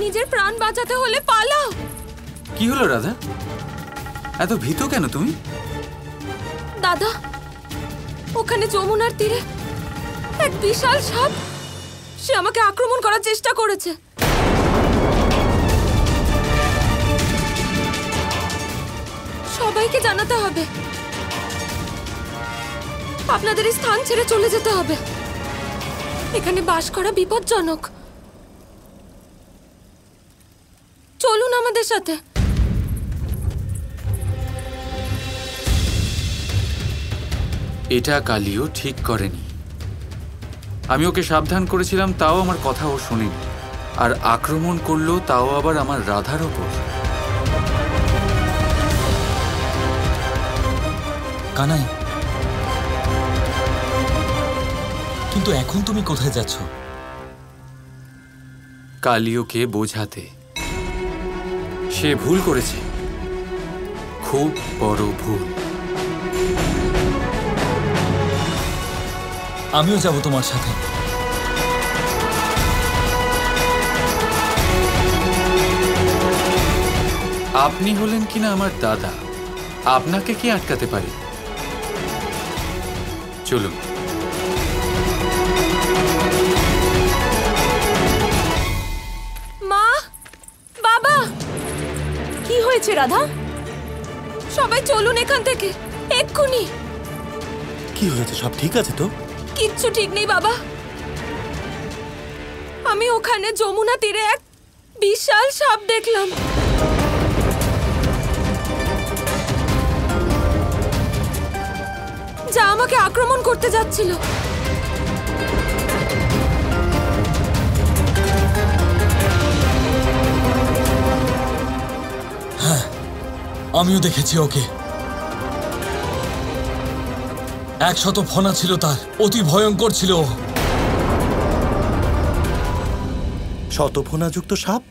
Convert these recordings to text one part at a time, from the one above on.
নিজের প্রাণ বাঁচাতে হলে পালাও। কি হলো রাধা, এত ভীত কেন তুমি? দাদা, ওখানে যমুনার তীরে এক বিশাল সাপ, সে আমাকে আক্রমণ করার চেষ্টা করেছে। সবাইকে জানাতে হবে, আপনাদের এই স্থান ছেড়ে চলে যেতে হবে। এখানে বাস করা বিপজ্জনক। চলুন আমাদের সাথে। এটা কালিও ঠিক করেনি। আমি ওকে সাবধান করেছিলাম, তাও আমার কথা ও শোনেনি, আর আক্রমণ করলো তাও আবার আমার রাধার ওপর। কানাই, কিন্তু এখন তুমি কোথায় যাচ্ছ? কালিওকে বোঝাতে। সে ভুল করেছে, খুব বড় ভুল। আমিও যাব তোমার সাথে। আপনি হলেন কিনা আমার দাদা, আপনাকে কি আটকাতে পারে? চলুন। মা, বাবা, কি হয়েছে রাধা? সবাই চলুন এখান থেকে এক্ষুনি। কি হয়েছে? সব ঠিক আছে তো? কিচ্ছু ঠিক নেই বাবা। আমি ওখানে যমুনা তীরে এক বিশাল সাপ দেখলাম। যা আমাকে আক্রমণ করতে যাচ্ছিল। হ্যাঁ, আমিও দেখেছি ওকে। 100 ফনা ছিল তার, অতি ভয়ঙ্কর ছিল। 100 ফোনাযুক্ত সাপ?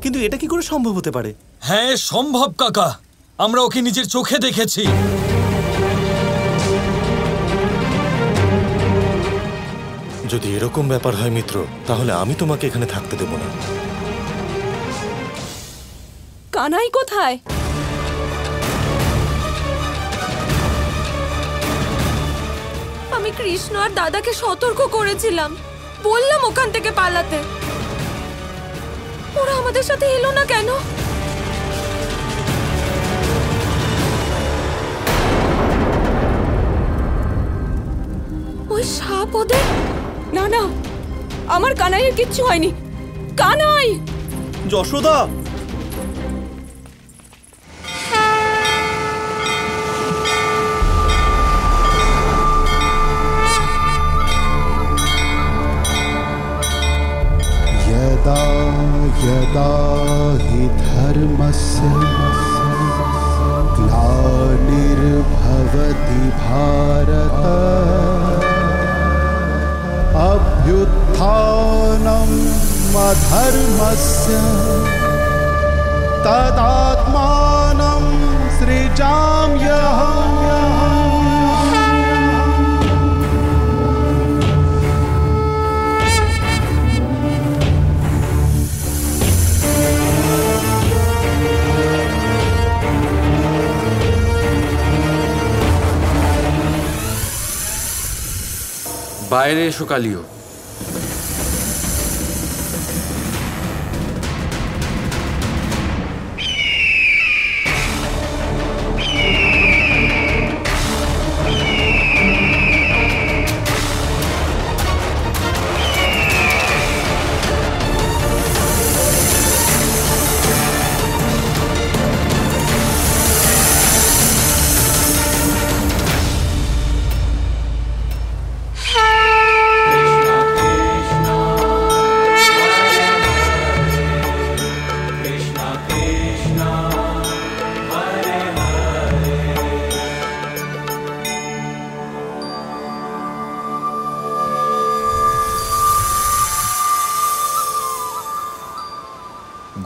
কিন্তু এটা কি করে সম্ভব হতে পারে? হ্যাঁ সম্ভব কাকা, আমরা ওকে নিজের চোখে দেখেছি। যদি এরকম ব্যাপার হয় মিত্র, তাহলে আমি তোমাকে এখানে থাকতে দেব না। কানাই কোথায়? আমি কৃষ্ণ আর দাদাকে সতর্ক করেছিলাম, বললাম ওখান থেকে পালাতে। ওরা আমাদের সাথে এলো না কেন? ওই সাপ ওদের। না না, আমার কানাইয়ের কিচ্ছু হয়নি। কানাই! যশোদা! यदा यदा हि धर्मस्य ग्लानिर्भवति भारत अभ्युत्थानम् अधर्मस्य तदात्मानं सृजाम्यहम्। বাইরে এসো কালিও।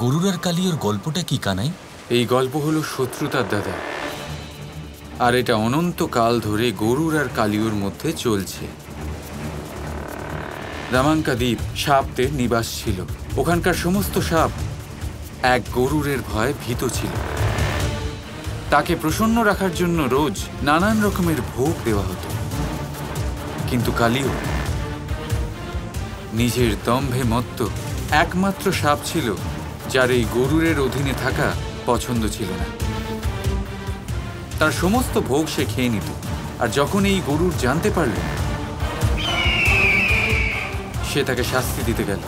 গরুর আর কালিওর গল্পটা কি কানাই? এই গল্প হলো শত্রুতার দাদা, আর এটা অনন্তকাল ধরে গরুর আর কালিওর মধ্যে চলছে। রামাঙ্কা দ্বীপ সাপদের নিবাস ছিল। ওখানকার সমস্ত সাপ এক গরুরের ভয়ে ভীত ছিল। তাকে প্রসন্ন রাখার জন্য রোজ নানান রকমের ভোগ দেওয়া হতো। কিন্তু কালিও নিজের দম্ভে মত্ত একমাত্র সাপ ছিল যার এই গরুরের অধীনে থাকা পছন্দ ছিল না। তার সমস্ত ভোগ সে খেয়ে নিত। আর যখন এই গরুর জানতে পারল, সে তাকে শাস্তি দিতে গেল।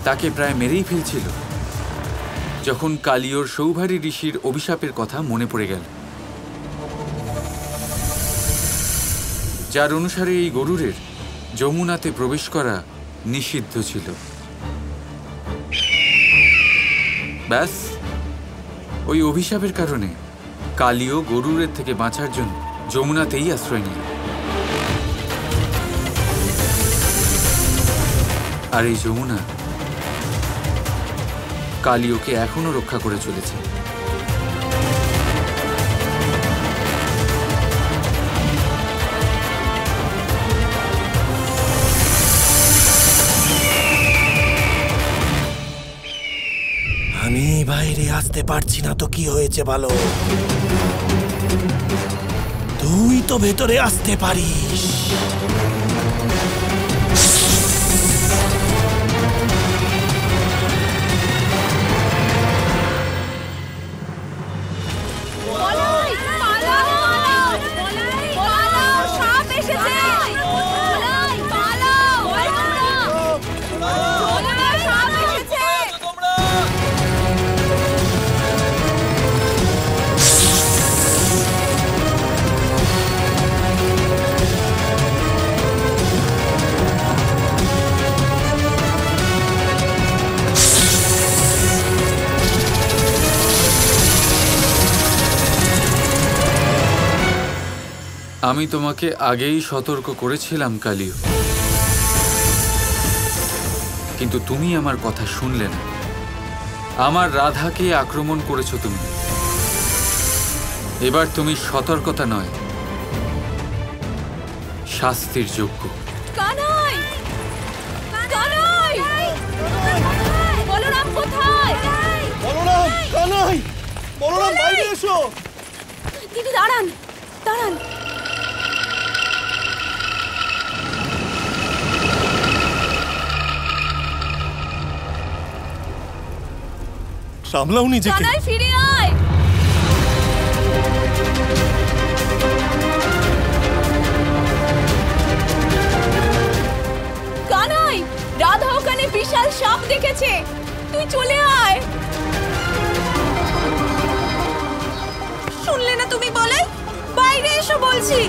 তাকে প্রায় মেরেই ফেলছিল যখন কালিওর সৌভারী ঋষির অভিশাপের কথা মনে পড়ে গেল, যার অনুসারে এই গরুরের যমুনাতে প্রবেশ করা নিষিদ্ধ ছিল। ব্যাস, ওই অভিশাপের কারণে কালিও গরুরের থেকে বাঁচার জন্য যমুনাতেই আশ্রয় নিল। আর এই যমুনা কালিওকে এখনো রক্ষা করে চলেছে। আমি বাইরে আসতে পারছি না তো কি হয়েছে বলো? তুই তো ভেতরে আসতে পারিস। আমি তোমাকে আগেই সতর্ক করেছিলাম কালিও, কিন্তু তুমি আমার কথা শুনলে না। আমার রাধাকে আক্রমণ করেছো তুমি। এবার তুমি সতর্কতা নয়, শাস্তির যোগ্য। কানাই! কানাই! বলরাম কোথায়? বলরাম, কানাই! বলরাম, বাইরে এসো! দিদি দাঁড়ান, দাঁড়ান। সামলাও নিজেকে। কানাই ফিরে আয়। কানাই, রাধা ওখানে বিশাল সাপ দেখেছে। তুই চলে আয়। শুনলে না তুমি বলে? বাইরে এসো বলছি।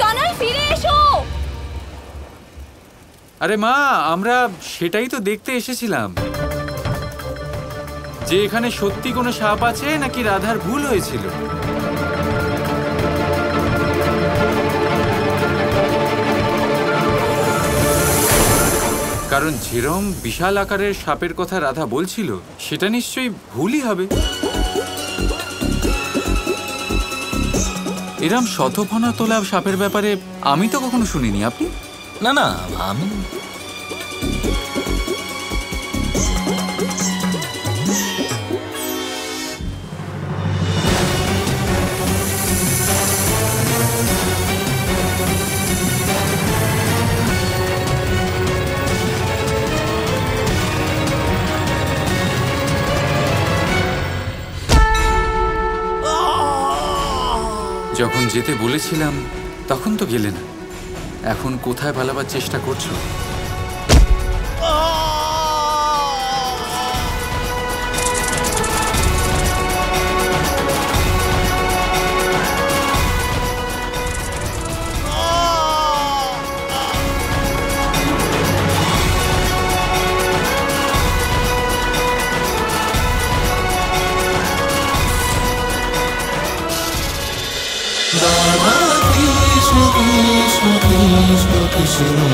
কানাই ফিরে এসো। আরে মা, আমরা সেটাই তো দেখতে এসেছিলাম, যে এখানে সত্যি কোনো সাপ আছে নাকি রাধার ভুল হয়েছিল। কারণ যেরম বিশাল আকারের সাপের কথা রাধা বলছিল, সেটা নিশ্চয়ই ভুলই হবে। এরম শতফনা তোলা সাপের ব্যাপারে আমি তো কখনো শুনিনি। আপনি? না না, আমি যখন যেতে বলেছিলাম তখন তো গেলে না। এখন কোথায় পালাবার চেষ্টা করছো? Krishna Krishna Krishna Krishna